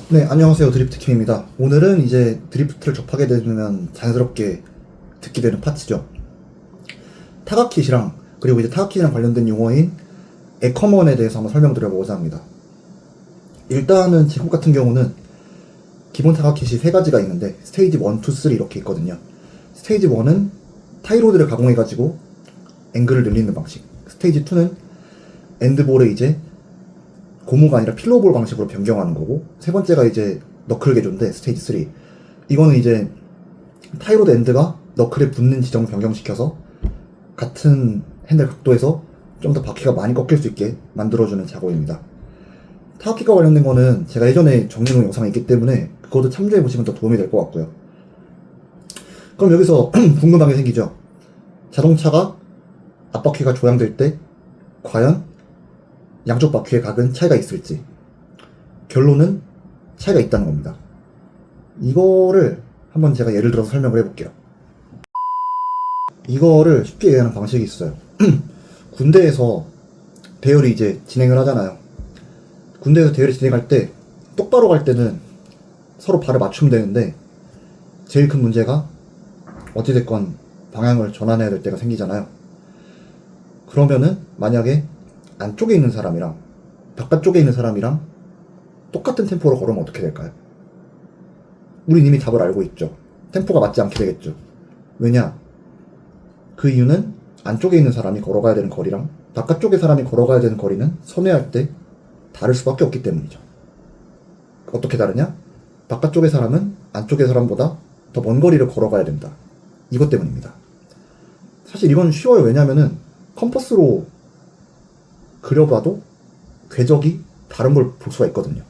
네, 안녕하세요. 드리프트킴입니다. 오늘은 이제 드리프트를 접하게 되면 자연스럽게 듣게 되는 파트죠. 타가킷이랑, 그리고 이제 타가킷이랑 관련된 용어인 에커먼에 대해서 한번 설명드려보고자 합니다. 일단은 제국 같은 경우는 기본 타가킷이 세 가지가 있는데, 스테이지 1, 2, 3 이렇게 있거든요. 스테이지 1은 타이로드를 가공해가지고 앵글을 늘리는 방식. 스테이지 2는 엔드볼을 이제 고무가 아니라 필로볼 방식으로 변경하는 거고, 세 번째가 이제 너클 개조인데 스테이지 3. 이거는 이제 타이로드 엔드가 너클에 붙는 지점을 변경시켜서 같은 핸들 각도에서 좀 더 바퀴가 많이 꺾일 수 있게 만들어주는 작업입니다. 타악키과 관련된 거는 제가 예전에 정리해놓은 영상이 있기 때문에 그것도 참조해보시면 더 도움이 될 것 같고요. 그럼 여기서 궁금한 게 생기죠. 자동차가 앞바퀴가 조향될 때 과연 양쪽 바퀴의 각은 차이가 있을지. 결론은 차이가 있다는 겁니다. 이거를 한번 제가 예를 들어서 설명을 해볼게요. 이거를 쉽게 이해하는 방식이 있어요. 군대에서 대열이 이제 진행을 하잖아요. 군대에서 대열이 진행할 때 똑바로 갈 때는 서로 발을 맞추면 되는데, 제일 큰 문제가 어찌됐건 방향을 전환해야 될 때가 생기잖아요. 그러면은 만약에 안쪽에 있는 사람이랑 바깥쪽에 있는 사람이랑 똑같은 템포로 걸으면 어떻게 될까요? 우린 이미 답을 알고 있죠. 템포가 맞지 않게 되겠죠. 왜냐? 그 이유는 안쪽에 있는 사람이 걸어가야 되는 거리랑 바깥쪽에 사람이 걸어가야 되는 거리는 선회할 때 다를 수밖에 없기 때문이죠. 어떻게 다르냐? 바깥쪽의 사람은 안쪽의 사람보다 더 먼 거리를 걸어가야 된다. 이것 때문입니다. 사실 이건 쉬워요. 왜냐면은 컴퍼스로 그려봐도 궤적이 다른 걸 볼 수가 있거든요.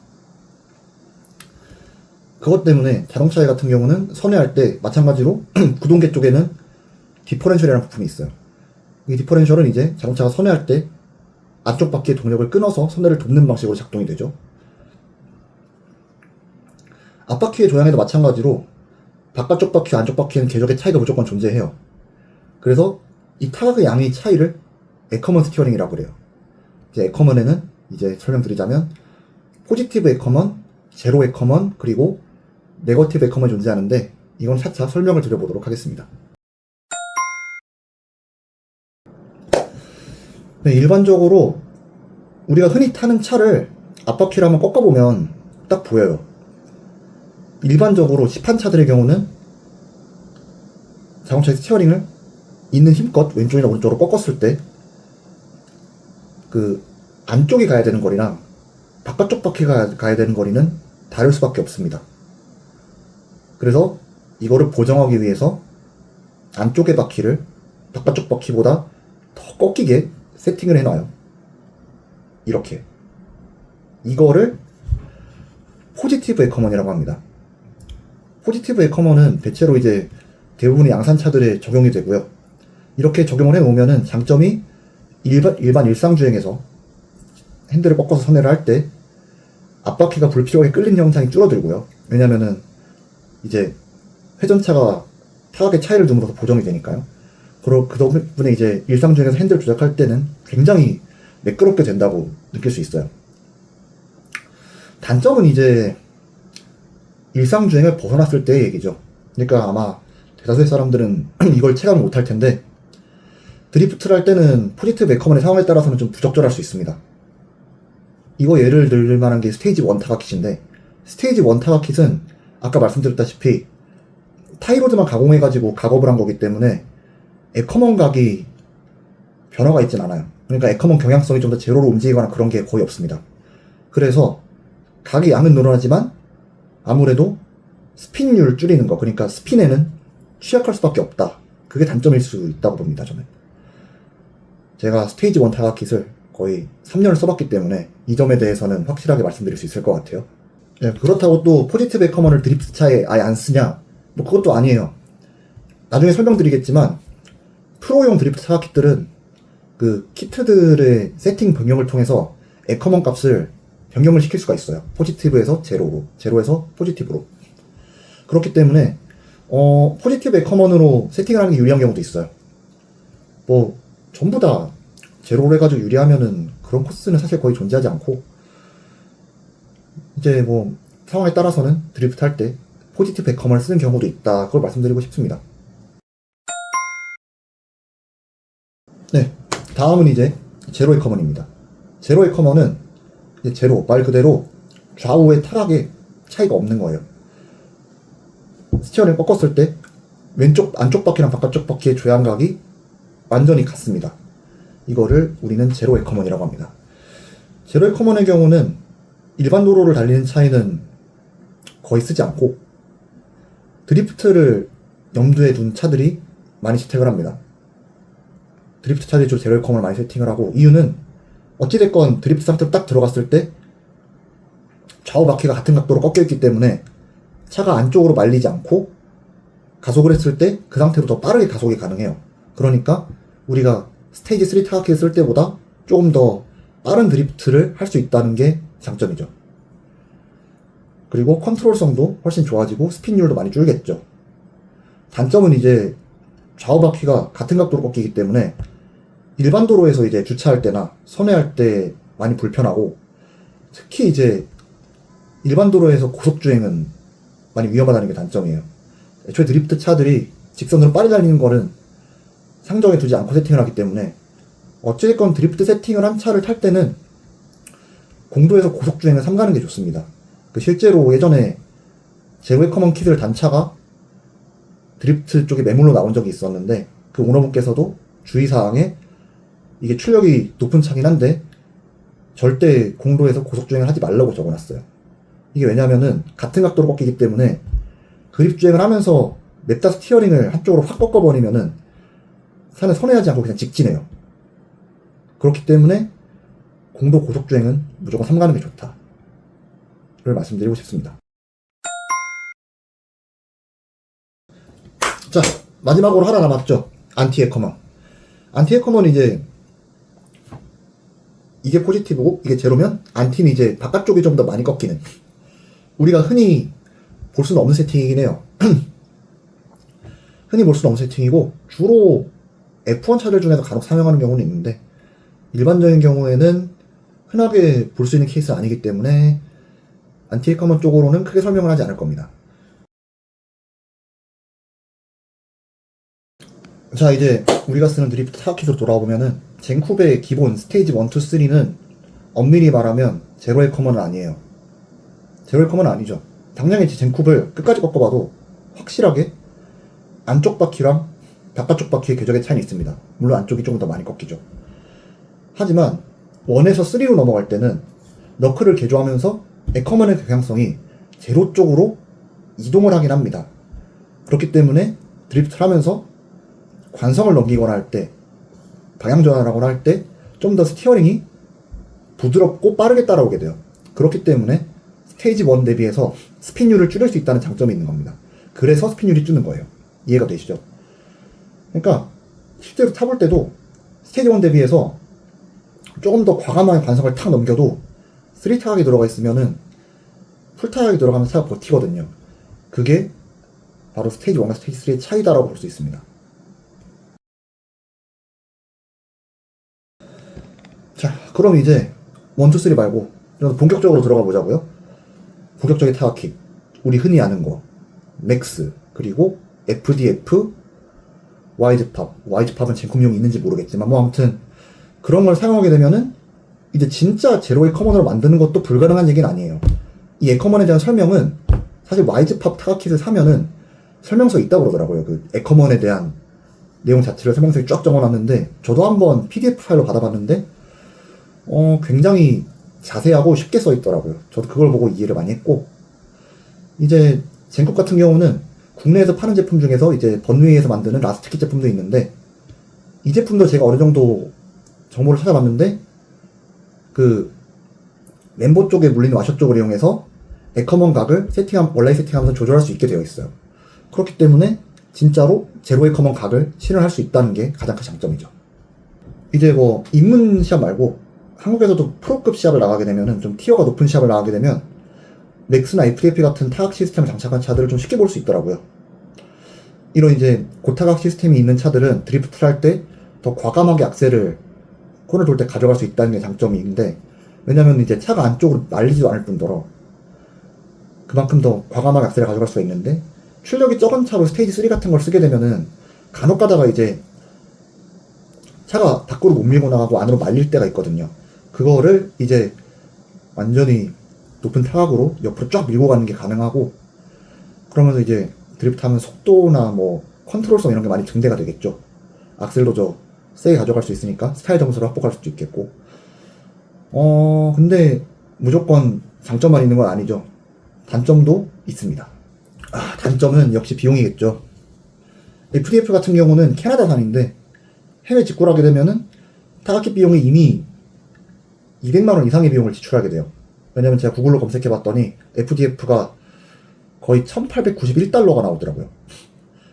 그것 때문에 자동차 같은 경우는 선회할 때 마찬가지로 구동계 쪽에는 디퍼렌셜이라는 부품이 있어요. 이 디퍼렌셜은 이제 자동차가 선회할 때 안쪽 바퀴의 동력을 끊어서 선회를 돕는 방식으로 작동이 되죠. 앞바퀴의 조향에도 마찬가지로 바깥쪽 바퀴와 안쪽 바퀴는 궤적의 차이가 무조건 존재해요. 그래서 이 타각의 양의 차이를 에커먼 스티어링이라고 그래요. 이제 에커먼에는 이제 설명드리자면 포지티브 에커먼, 제로 에커먼, 그리고 네거티브 에커먼이 존재하는데, 이건 차차 설명을 드려보도록 하겠습니다. 네, 일반적으로 우리가 흔히 타는 차를 앞바퀴를 한번 꺾어보면 딱 보여요. 일반적으로 시판 차들의 경우는 자동차의 스티어링을 있는 힘껏 왼쪽이나 오른쪽으로 꺾었을 때 그 안쪽이 가야 되는 거리랑 바깥쪽 바퀴가 가야 되는 거리는 다를 수밖에 없습니다. 그래서 이거를 보정하기 위해서 안쪽의 바퀴를 바깥쪽 바퀴보다 더 꺾이게 세팅을 해놔요. 이렇게. 이거를 포지티브 에커먼이라고 합니다. 포지티브 에커먼은 대체로 이제 대부분의 양산차들에 적용이 되고요. 이렇게 적용을 해놓으면은 장점이 일반 일상주행에서 핸들을 꺾어서 선회를 할 때 앞바퀴가 불필요하게 끌리는 현상이 줄어들고요. 왜냐면은 이제 회전차가 타각의 차이를 줌으로써 보정이 되니까요. 그리고 그 덕분에 이제 일상주행에서 핸들을 조작할 때는 굉장히 매끄럽게 된다고 느낄 수 있어요. 단점은 이제 일상주행을 벗어났을 때의 얘기죠. 그러니까 아마 대다수의 사람들은 이걸 체감을 못할 텐데, 드리프트를 할 때는 포지티브 에커먼의 상황에 따라서는 좀 부적절할 수 있습니다. 이거 예를 들 만한 게 스테이지 1 타가킷인데, 스테이지 1 타가킷은 아까 말씀드렸다시피 타이로드만 가공해가지고 작업을 한 거기 때문에 에커먼 각이 변화가 있진 않아요. 그러니까 에커먼 경향성이 좀 더 제로로 움직이거나 그런 게 거의 없습니다. 그래서 각의 양은 늘어나지만 아무래도 스핀율을 줄이는 거, 그러니까 스핀에는 취약할 수밖에 없다. 그게 단점일 수 있다고 봅니다, 저는. 제가 스테이지 1 타가킷을 거의 3년을 써봤기 때문에 이 점에 대해서는 확실하게 말씀드릴 수 있을 것 같아요. 네, 그렇다고 또 포지티브 에커먼을 드리프트 차에 아예 안 쓰냐? 뭐 그것도 아니에요. 나중에 설명드리겠지만 프로용 드리프트 타가킷들은 그 키트들의 세팅 변경을 통해서 에커먼 값을 변경을 시킬 수가 있어요. 포지티브에서 제로로, 제로에서 포지티브로. 그렇기 때문에 포지티브 에커먼으로 세팅을 하는 게 유리한 경우도 있어요. 뭐 전부 다 제로로 해가지고 유리하면은 그런 코스는 사실 거의 존재하지 않고, 이제 뭐 상황에 따라서는 드리프트 할 때 포지티브 에커먼을 쓰는 경우도 있다. 그걸 말씀드리고 싶습니다. 네, 다음은 이제 제로 에커먼입니다. 제로 에커먼은 제로, 말 그대로 좌우의 타락에 차이가 없는 거예요. 스티어링 꺾었을 때 왼쪽 안쪽 바퀴랑 바깥쪽 바퀴의 조향각이 완전히 같습니다. 이거를 우리는 제로 에커먼이라고 합니다. 제로 에커먼의 경우는 일반 도로를 달리는 차에는 거의 쓰지 않고 드리프트를 염두에 둔 차들이 많이 채택을 합니다. 드리프트 차들이 주로 제로 에커먼을 많이 세팅을 하고, 이유는 어찌됐건 드리프트 상태로 딱 들어갔을 때 좌우 바퀴가 같은 각도로 꺾여 있기 때문에 차가 안쪽으로 말리지 않고 가속을 했을 때 그 상태로 더 빠르게 가속이 가능해요. 그러니까 우리가 스테이지 3 타악기를 쓸 때보다 조금 더 빠른 드리프트를 할 수 있다는 게 장점이죠. 그리고 컨트롤성도 훨씬 좋아지고 스핀율도 많이 줄겠죠. 단점은 이제 좌우 바퀴가 같은 각도로 꺾이기 때문에 일반 도로에서 이제 주차할 때나 선회할 때 많이 불편하고, 특히 이제 일반 도로에서 고속주행은 많이 위험하다는 게 단점이에요. 애초에 드리프트 차들이 직선으로 빠르게 달리는 거는 상정에 두지 않고 세팅을 하기 때문에 어찌됐건 드리프트 세팅을 한 차를 탈 때는 공도에서 고속주행을 삼가는 게 좋습니다. 실제로 예전에 제로 에커먼 킷을 단 차가 드리프트 쪽에 매물로 나온 적이 있었는데, 그 오너분께서도 주의사항에 이게 출력이 높은 차긴 한데 절대 공도에서 고속주행을 하지 말라고 적어놨어요. 이게 왜냐면은 같은 각도로 꺾이기 때문에 그립주행을 하면서 냅다 스티어링을 한쪽으로 확 꺾어버리면은 산을 선회하지 않고 그냥 직진해요. 그렇기 때문에 공도 고속주행은 무조건 삼가는 게 좋다 를 말씀드리고 싶습니다. 자, 마지막으로 하나 남았죠. 안티 에커먼. 안티 에커먼은 이제 이게 포지티브고 이게 제로면 안티는 이제 바깥쪽이 좀 더 많이 꺾이는, 우리가 흔히 볼 수는 없는 세팅이긴 해요. 흔히 볼 수는 없는 세팅이고 주로 F1 차들 중에서 간혹 사용하는 경우는 있는데, 일반적인 경우에는 흔하게 볼 수 있는 케이스는 아니기 때문에 안티 에커먼 쪽으로는 크게 설명을 하지 않을 겁니다. 자, 이제 우리가 쓰는 드리프트 타악킷으로 돌아오면은 젠쿱의 기본 스테이지 1, 2, 3는 엄밀히 말하면 제로 에커먼은 아니에요. 제로 에커먼은 아니죠. 당장에 젠쿱을 끝까지 꺾어봐도 확실하게 안쪽 바퀴랑 바깥쪽 바퀴의 궤적의 차이는 있습니다. 물론 안쪽이 조금 더 많이 꺾이죠. 하지만 1에서 3로 넘어갈 때는 너클을 개조하면서 에커먼의 경향성이 제로 쪽으로 이동을 하긴 합니다. 그렇기 때문에 드리프트를 하면서 관성을 넘기거나 할 때, 방향 전환을 하거나 할 때 좀 더 스티어링이 부드럽고 빠르게 따라오게 돼요. 그렇기 때문에 스테이지 1 대비해서 스핀율을 줄일 수 있다는 장점이 있는 겁니다. 그래서 스핀율이 줄는 거예요. 이해가 되시죠? 그러니까 실제로 타볼 때도 스테이지 1 대비해서 조금 더 과감하게 관성을 탁 넘겨도 3타각이 들어가 있으면은 풀타각이 들어가면 차가 버티거든요. 그게 바로 스테이지 1과 스테이지 3의 차이다라고 볼 수 있습니다. 자, 그럼 이제 1, 2, 3 말고 본격적으로 들어가 보자고요. 본격적인 타악킷, 우리 흔히 아는 거 맥스, 그리고 FDF, 와이즈팝. 와이즈팝은 젠쿱용이 있는지 모르겠지만 뭐 아무튼 그런 걸 사용하게 되면은 이제 진짜 제로 에커먼으로 만드는 것도 불가능한 얘기는 아니에요. 이 에커먼에 대한 설명은 사실 와이즈팝 타악킷을 사면은 설명서에 있다고 그러더라고요. 그 에커먼에 대한 내용 자체를 설명서에 쫙 적어놨는데, 저도 한번 PDF 파일로 받아봤는데 굉장히 자세하고 쉽게 써있더라고요. 저도 그걸 보고 이해를 많이 했고, 이제 젠쿱 같은 경우는 국내에서 파는 제품 중에서 이제 번웨이에서 만드는 라스트킷 제품도 있는데, 이 제품도 제가 어느 정도 정보를 찾아봤는데 그 멤버 쪽에 물리는 와셔 쪽을 이용해서 에커먼 각을 온라인 세팅하면서 조절할 수 있게 되어 있어요. 그렇기 때문에 진짜로 제로 에커먼 각을 실현할 수 있다는 게 가장 큰 장점이죠. 이제 뭐 입문 시합 말고 한국에서도 프로급 시합을 나가게 되면은, 좀 티어가 높은 시합을 나가게 되면 맥스나 FDF 같은 타각 시스템을 장착한 차들을 좀 쉽게 볼 수 있더라고요. 이런 이제 고타각 시스템이 있는 차들은 드리프트를 할 때 더 과감하게 악셀을 코너를 돌 때 가져갈 수 있다는 게 장점인데, 왜냐면 이제 차가 안쪽으로 말리지도 않을 뿐더러 그만큼 더 과감하게 악셀을 가져갈 수가 있는데, 출력이 적은 차로 스테이지 3 같은 걸 쓰게 되면은 간혹 가다가 이제 차가 밖으로 못 밀고 나가고 안으로 말릴 때가 있거든요. 그거를 이제 완전히 높은 타각으로 옆으로 쫙 밀고 가는 게 가능하고, 그러면서 이제 드리프트 하면 속도나 뭐 컨트롤성 이런 게 많이 증대가 되겠죠. 악셀도 저 세게 가져갈 수 있으니까 스타일 점수를 확보할 수도 있겠고. 근데 무조건 장점만 있는 건 아니죠. 단점도 있습니다. 단점은 역시 비용이겠죠. FDF 같은 경우는 캐나다산인데 해외 직구를 하게 되면은 타겟 비용이 이미 200만원 이상의 비용을 지출하게 돼요. 왜냐면 제가 구글로 검색해 봤더니 FDF가 거의 1891달러가 나오더라고요.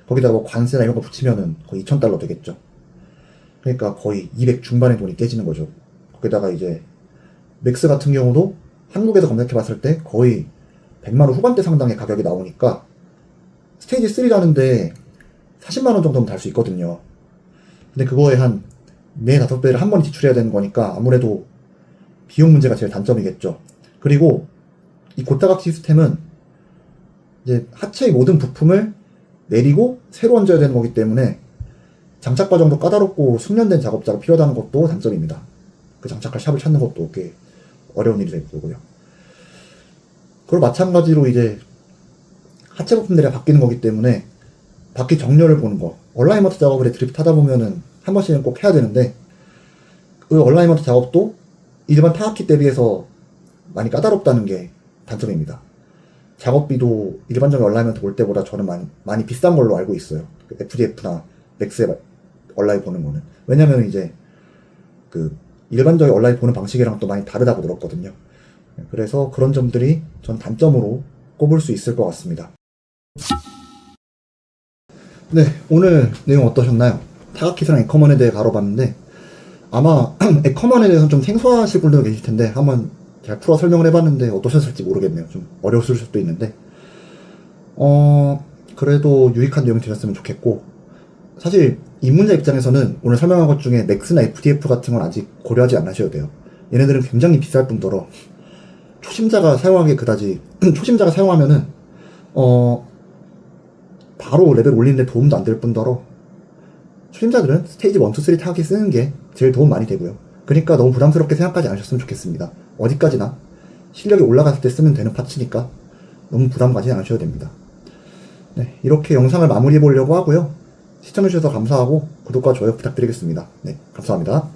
거기다가 뭐 관세나 이런 거 붙이면은 거의 2000달러 되겠죠. 그러니까 거의 200 중반의 돈이 깨지는 거죠. 거기다가 이제 맥스 같은 경우도 한국에서 검색해 봤을 때 거의 100만원 후반대 상당의 가격이 나오니까 스테이지 3 가는데 40만원 정도면 달 수 있거든요. 근데 그거에 한 4, 5배를 한 번에 지출해야 되는 거니까 아무래도 비용 문제가 제일 단점이겠죠. 그리고 이 고타각 시스템은 이제 하체의 모든 부품을 내리고 새로 얹어야 되는 거기 때문에 장착 과정도 까다롭고 숙련된 작업자가 필요하다는 것도 단점입니다. 그 장착할 샵을 찾는 것도 꽤 어려운 일이 될 거고요. 그리고 마찬가지로 이제 하체 부품들이 바뀌는 거기 때문에 바퀴 정렬을 보는 거, 얼라이먼트 작업을 드리프트 하다 보면은 한 번씩은 꼭 해야 되는데, 그 얼라이먼트 작업도 일반 타악기 대비해서 많이 까다롭다는 게 단점입니다. 작업비도 일반적인 얼라이먼트 볼 때보다 저는 많이 비싼 걸로 알고 있어요. FDF나 맥스에 얼라이 보는 거는. 왜냐면 이제 그 일반적인 얼라이 보는 방식이랑 또 많이 다르다고 들었거든요. 그래서 그런 점들이 전 단점으로 꼽을 수 있을 것 같습니다. 네, 오늘 내용 어떠셨나요? 타각킷이랑 에커먼에 대해 다뤄봤는데, 아마 에커먼에 대해서는 좀 생소하실 분들도 계실 텐데 한번 잘 풀어 설명을 해봤는데 어떠셨을지 모르겠네요. 좀 어려웠을 수도 있는데, 그래도 유익한 내용이 되셨으면 좋겠고, 사실 입문자 입장에서는 오늘 설명한 것 중에 맥스나 FDF 같은 건 아직 고려하지 않으셔도 돼요. 얘네들은 굉장히 비쌀 뿐더러 초심자가 사용하기에 그다지 초심자가 사용하면은 바로 레벨 올리는데 도움도 안 될 뿐더러 초심자들은 스테이지 1, 2, 3 타겟 쓰는 게 제일 도움 많이 되고요. 그러니까 너무 부담스럽게 생각하지 않으셨으면 좋겠습니다. 어디까지나 실력이 올라갔을 때 쓰면 되는 파츠니까 너무 부담 가지 않으셔도 됩니다. 네, 이렇게 영상을 마무리해 보려고 하고요. 시청해주셔서 감사하고 구독과 좋아요 부탁드리겠습니다. 네, 감사합니다.